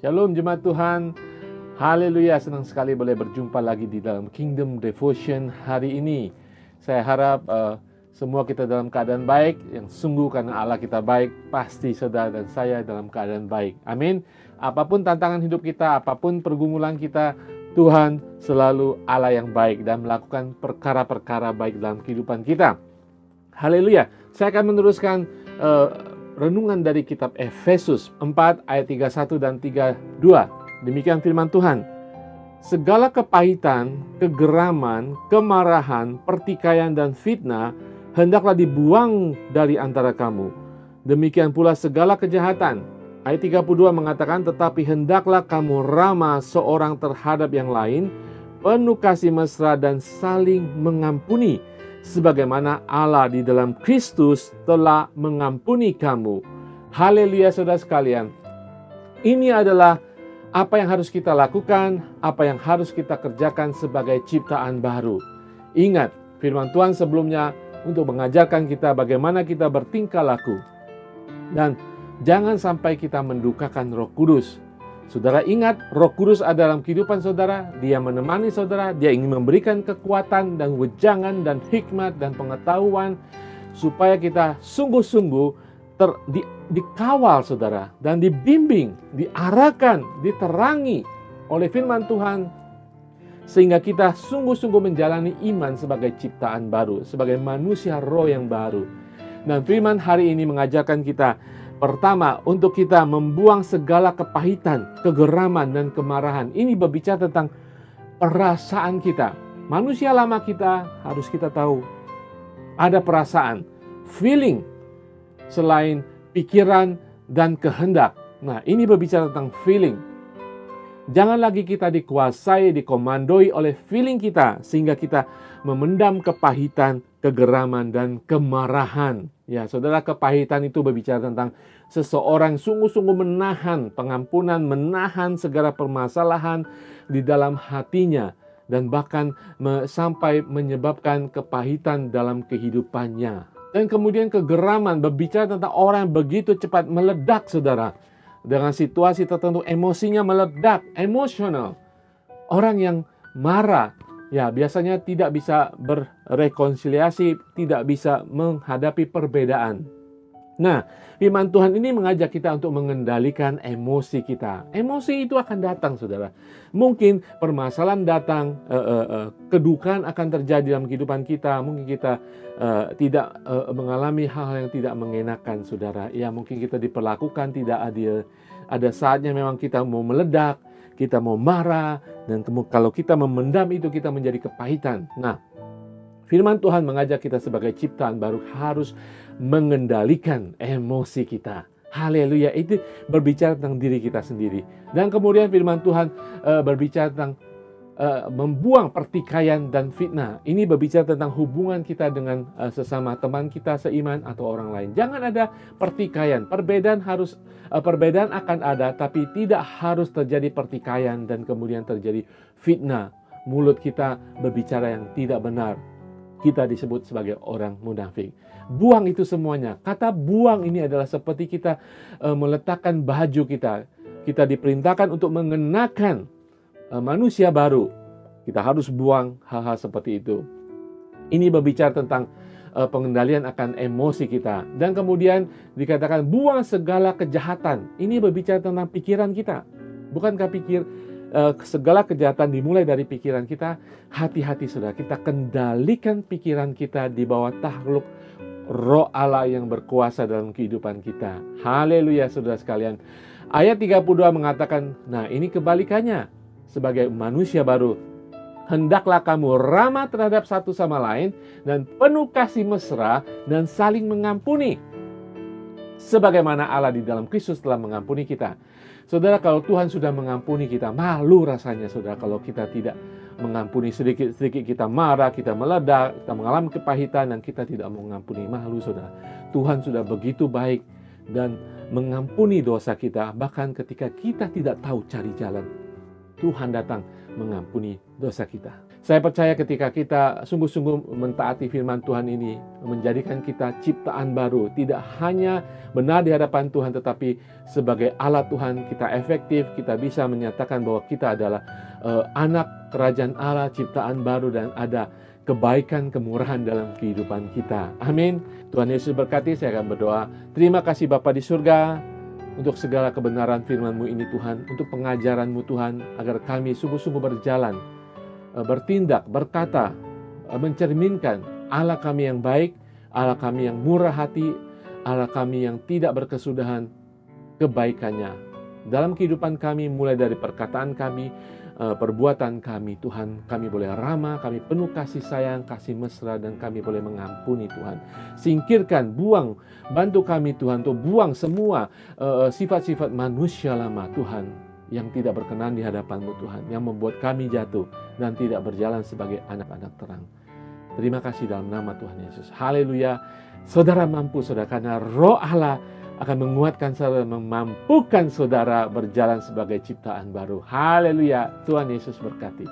Shalom jemaat Tuhan. Haleluya, senang sekali boleh berjumpa lagi di dalam Kingdom Devotion hari ini. Saya harap semua kita dalam keadaan baik, yang sungguh karena Allah kita baik, pasti saudara dan saya dalam keadaan baik. Amin. Apapun tantangan hidup kita, apapun pergumulan kita, Tuhan selalu Allah yang baik dan melakukan perkara-perkara baik dalam kehidupan kita. Haleluya. Saya akan meneruskan renungan dari kitab Efesus 4 ayat 31 dan 32. Demikian firman Tuhan. Segala kepahitan, kegeraman, kemarahan, pertikaian dan fitnah hendaklah dibuang dari antara kamu. Demikian pula segala kejahatan. Ayat 32 mengatakan, tetapi hendaklah kamu ramah seorang terhadap yang lain, penuh kasih mesra dan saling mengampuni, sebagaimana Allah di dalam Kristus telah mengampuni kamu. Haleluya saudara sekalian. Ini adalah apa yang harus kita lakukan, apa yang harus kita kerjakan sebagai ciptaan baru. Ingat, firman Tuhan sebelumnya untuk mengajarkan kita bagaimana kita bertingkah laku. Dan jangan sampai kita mendukakan Roh Kudus. Saudara ingat, Roh Kudus ada dalam kehidupan saudara, Dia menemani saudara, Dia ingin memberikan kekuatan dan wejangan dan hikmat dan pengetahuan supaya kita sungguh-sungguh dikawal saudara dan dibimbing, diarahkan, diterangi oleh firman Tuhan sehingga kita sungguh-sungguh menjalani iman sebagai ciptaan baru, sebagai manusia roh yang baru. Dan firman hari ini mengajarkan kita pertama, untuk kita membuang segala kepahitan, kegeraman, dan kemarahan. Ini berbicara tentang perasaan kita. Manusia lama kita harus kita tahu. Ada perasaan, feeling, selain pikiran dan kehendak. Nah, ini berbicara tentang feeling. Jangan lagi kita dikuasai, dikomandoi oleh feeling kita, sehingga kita memendam kepahitan, kegeraman, dan kemarahan. Ya, saudara, kepahitan itu berbicara tentang seseorang sungguh-sungguh menahan pengampunan, menahan segala permasalahan di dalam hatinya, dan bahkan sampai menyebabkan kepahitan dalam kehidupannya. Dan kemudian kegeraman berbicara tentang orang yang begitu cepat meledak, saudara. Dengan situasi tertentu emosinya meledak, emosional. Orang yang marah, ya biasanya tidak bisa berrekonsiliasi, tidak bisa menghadapi perbedaan. Nah, firman Tuhan ini mengajak kita untuk mengendalikan emosi kita. Emosi itu akan datang, saudara. Mungkin permasalahan datang, kedukaan akan terjadi dalam kehidupan kita. Mungkin kita tidak mengalami hal-hal yang tidak mengenakan, saudara. Ya, mungkin kita diperlakukan tidak adil. Ada saatnya memang kita mau meledak, kita mau marah, dan kalau kita memendam itu kita menjadi kepahitan. Nah, firman Tuhan mengajak kita sebagai ciptaan baru harus mengendalikan emosi kita. Haleluya, itu berbicara tentang diri kita sendiri. Dan kemudian firman Tuhan berbicara tentang membuang pertikaian dan fitnah. Ini berbicara tentang hubungan kita dengan sesama teman kita seiman atau orang lain. Jangan ada pertikaian. Perbedaan akan ada, tapi tidak harus terjadi pertikaian dan kemudian terjadi fitnah. Mulut kita berbicara yang tidak benar. Kita disebut sebagai orang munafik. Buang itu semuanya. Kata buang ini adalah seperti kita meletakkan baju kita. Kita diperintahkan untuk mengenakan manusia baru. Kita harus buang hal-hal seperti itu. Ini berbicara tentang pengendalian akan emosi kita. Dan kemudian dikatakan buang segala kejahatan. Ini berbicara tentang pikiran kita. Bukankah segala kejahatan dimulai dari pikiran kita? Hati-hati saudara, kita kendalikan pikiran kita di bawah takluk Roh Allah yang berkuasa dalam kehidupan kita. Haleluya saudara sekalian. Ayat 32 mengatakan, nah ini kebalikannya. Sebagai manusia baru, hendaklah kamu ramah terhadap satu sama lain dan penuh kasih mesra dan saling mengampuni. Sebagaimana Allah di dalam Kristus telah mengampuni kita. Saudara, kalau Tuhan sudah mengampuni kita, malu rasanya saudara kalau kita tidak mengampuni. Sedikit-sedikit kita marah, kita meledak, kita mengalami kepahitan dan kita tidak mau mengampuni. Malu saudara. Tuhan sudah begitu baik dan mengampuni dosa kita bahkan ketika kita tidak tahu cari jalan. Tuhan datang mengampuni dosa kita. Saya percaya ketika kita sungguh-sungguh mentaati firman Tuhan ini, menjadikan kita ciptaan baru, tidak hanya benar di hadapan Tuhan, tetapi sebagai alat Tuhan kita efektif, kita bisa menyatakan bahwa kita adalah anak kerajaan Allah, ciptaan baru, dan ada kebaikan, kemurahan dalam kehidupan kita. Amin. Tuhan Yesus berkati. Saya akan berdoa. Terima kasih Bapa di surga, untuk segala kebenaran firman-Mu ini Tuhan, untuk pengajaran-Mu Tuhan, agar kami sungguh-sungguh berjalan, bertindak, berkata, mencerminkan Allah kami yang baik, Allah kami yang murah hati, Allah kami yang tidak berkesudahan kebaikannya dalam kehidupan kami, mulai dari perkataan kami, perbuatan kami. Tuhan, kami boleh ramah, kami penuh kasih sayang, kasih mesra, dan kami boleh mengampuni Tuhan. Singkirkan, buang, bantu kami Tuhan untuk buang semua sifat-sifat manusia lama Tuhan, yang tidak berkenan di hadapan-Mu Tuhan, yang membuat kami jatuh dan tidak berjalan sebagai anak-anak terang. Terima kasih dalam nama Tuhan Yesus. Haleluya. Saudara mampu, saudara, karena Roh Allah akan menguatkan saudara, memampukan saudara berjalan sebagai ciptaan baru. Haleluya. Tuhan Yesus berkati.